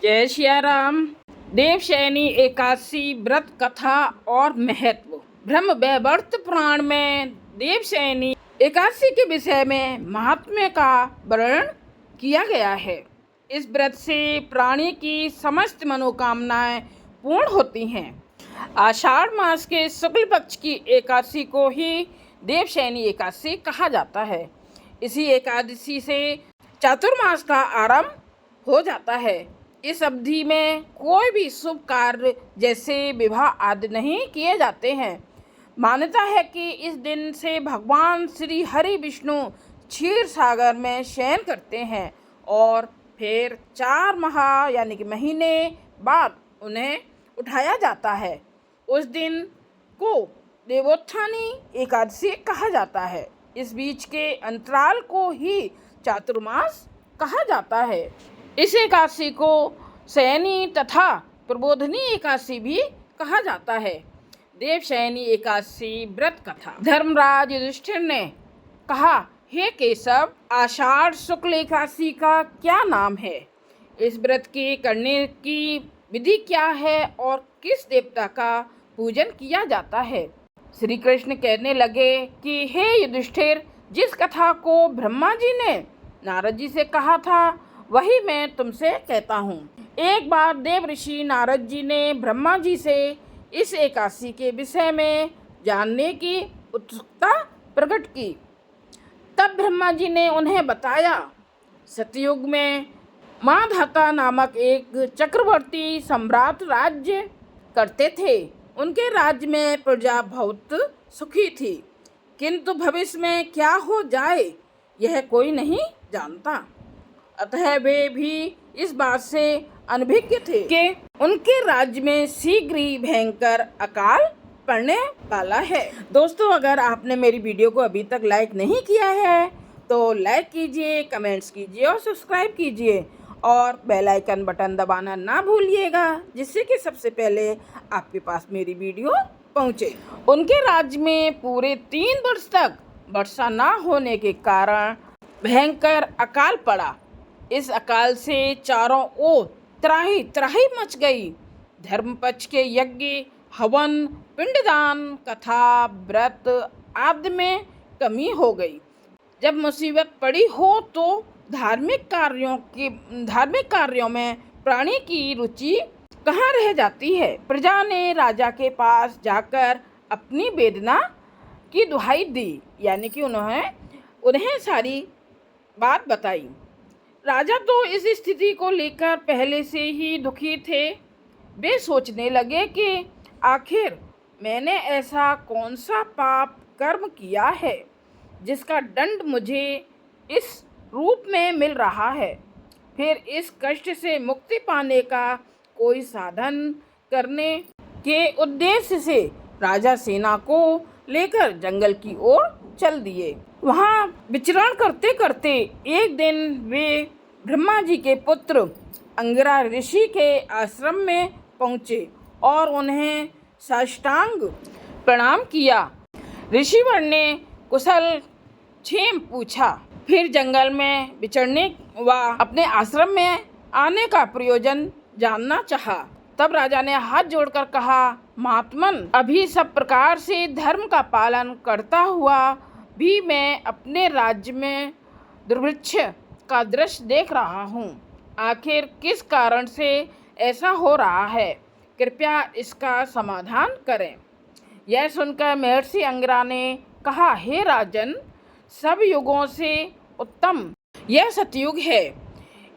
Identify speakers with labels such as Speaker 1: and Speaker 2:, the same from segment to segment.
Speaker 1: जय सिया राम। देवशयनी एकादशी व्रत कथा और महत्व। ब्रह्म वैवर्त पुराण में देवशयनी एकादशी के विषय में महात्म्य का वर्णन किया गया है। इस व्रत से प्राणी की समस्त मनोकामनाएं पूर्ण होती हैं। आषाढ़ मास के शुक्ल पक्ष की एकादशी को ही देवशयनी एकादशी कहा जाता है। इसी एकादशी से चातुर्मास का आरंभ हो जाता है। इस अवधि में कोई भी शुभ कार्य जैसे विवाह आदि नहीं किए जाते हैं। मान्यता है कि इस दिन से भगवान श्री हरि विष्णु क्षीर सागर में शयन करते हैं और फिर 4 माह यानी कि महीने बाद उन्हें उठाया जाता है। उस दिन को देवोत्थानी एकादशी कहा जाता है। इस बीच के अंतराल को ही चातुर्मास कहा जाता है। इस एकादशी को शयनी तथा प्रबोधनी एकादशी भी कहा जाता है। देवशयनी एकादशी व्रत कथा। धर्मराज युधिष्ठिर ने कहा, हे केशव, आषाढ़ शुक्ल एकादशी का क्या नाम है? इस व्रत के करने की विधि क्या है और किस देवता का पूजन किया जाता है? श्री कृष्ण कहने लगे कि हे युधिष्ठिर, जिस कथा को ब्रह्मा जी ने नारद जी से कहा था वही मैं तुमसे कहता हूँ। एक बार देव ऋषि नारद जी ने ब्रह्मा जी से इस एकादशी के विषय में जानने की उत्सुकता प्रकट की। तब ब्रह्मा जी ने उन्हें बताया, सतयुग में माधाता नामक एक चक्रवर्ती सम्राट राज्य करते थे। उनके राज्य में प्रजा बहुत सुखी थी, किंतु भविष्य में क्या हो जाए यह कोई नहीं जानता। अतः वे भी इस बात से अनभिज्ञ थे कि उनके राज्य में शीघ्र ही भयंकर अकाल पड़ने वाला है। दोस्तों, अगर आपने मेरी वीडियो को अभी तक लाइक नहीं किया है तो लाइक कीजिए, कमेंट्स कीजिए और सब्सक्राइब कीजिए और बेल आइकन बटन दबाना ना भूलिएगा, जिससे कि सबसे पहले आपके पास मेरी वीडियो पहुंचे। उनके राज्य में पूरे 3 वर्ष तक वर्षा ना होने के कारण भयंकर अकाल पड़ा। इस अकाल से चारों ओर त्राही त्राही मच गई। धर्मपक्ष के यज्ञ, हवन, पिंडदान, कथा, व्रत आदि में कमी हो गई। जब मुसीबत पड़ी हो तो धार्मिक कार्यों में प्राणी की रुचि कहाँ रह जाती है। प्रजा ने राजा के पास जाकर अपनी वेदना की दुहाई दी, यानी कि उन्हें सारी बात बताई। राजा तो इस स्थिति को लेकर पहले से ही दुखी थे। वे सोचने लगे कि आखिर मैंने ऐसा कौन सा पाप कर्म किया है जिसका दंड मुझे इस रूप में मिल रहा है। फिर इस कष्ट से मुक्ति पाने का कोई साधन करने के उद्देश्य से राजा सेना को लेकर जंगल की ओर चल दिए। वहाँ विचरण करते करते एक दिन वे ब्रह्मा जी के पुत्र अंगिरा ऋषि के आश्रम में पहुँचे और उन्हें साष्टांग प्रणाम किया। ऋषिवर ने कुशल क्षेम पूछा, फिर जंगल में विचरने व अपने आश्रम में आने का प्रयोजन जानना चाहा। तब राजा ने हाथ जोड़कर कहा, महात्मन, अभी सब प्रकार से धर्म का पालन करता हुआ भी मैं अपने राज्य में दुर्भिक्ष का दृश्य देख रहा हूँ। आखिर किस कारण से ऐसा हो रहा है? कृपया इसका समाधान करें। यह सुनकर महर्षि अंगिरा ने कहा, हे राजन, सब युगों से उत्तम यह सतयुग है।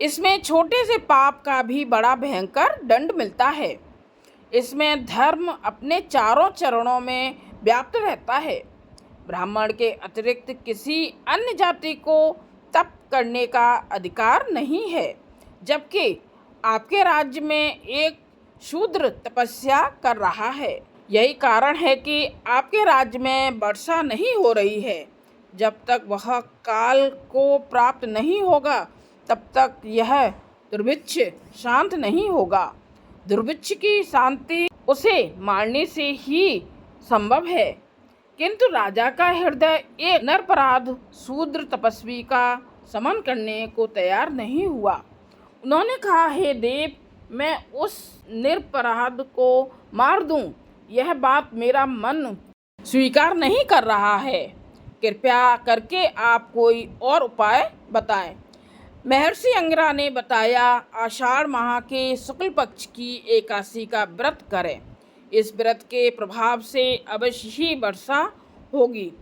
Speaker 1: इसमें छोटे से पाप का भी बड़ा भयंकर दंड मिलता है। इसमें धर्म अपने चारों चरणों में व्याप्त रहता है। ब्राह्मण के अतिरिक्त किसी अन्य जाति को तप करने का अधिकार नहीं है, जबकि आपके राज्य में एक शूद्र तपस्या कर रहा है। यही कारण है कि आपके राज्य में वर्षा नहीं हो रही है। जब तक वह काल को प्राप्त नहीं होगा तब तक यह दुर्भिक्ष शांत नहीं होगा। दुर्भिक्ष की शांति उसे मारने से ही संभव है, किंतु राजा का हृदय एक निरपराध शूद्र तपस्वी का समन करने को तैयार नहीं हुआ। उन्होंने कहा, हे देव, मैं उस निरपराध को मार दूं, यह बात मेरा मन स्वीकार नहीं कर रहा है। कृपया करके आप कोई और उपाय बताएं। महर्षि अंगिरा ने बताया, आषाढ़ माह के शुक्ल पक्ष की एकादशी का व्रत करें। इस व्रत के प्रभाव से अवश्य ही वर्षा होगी।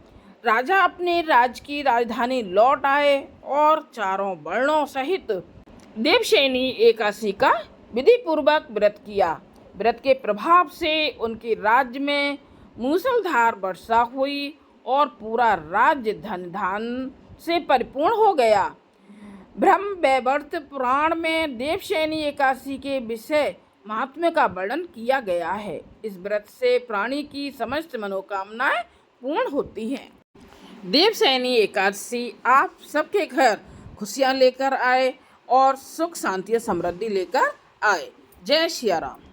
Speaker 1: राजा अपने राज्य की राजधानी लौट आए और चारों वर्णों सहित देवशयनी एकादशी का विधि पूर्वक व्रत किया। व्रत के प्रभाव से उनके राज्य में मूसलधार वर्षा हुई और पूरा राज्य धन धान से परिपूर्ण हो गया। ब्रह्म वैवर्त पुराण में देवशयनी एकादशी के विषय महात्म्य का वर्णन किया गया है। इस व्रत से प्राणी की समस्त मनोकामनाएं पूर्ण होती हैं। देवशयनी एकादशी आप सबके घर खुशियां लेकर आए और सुख शांति समृद्धि लेकर आए। जय श्री राम।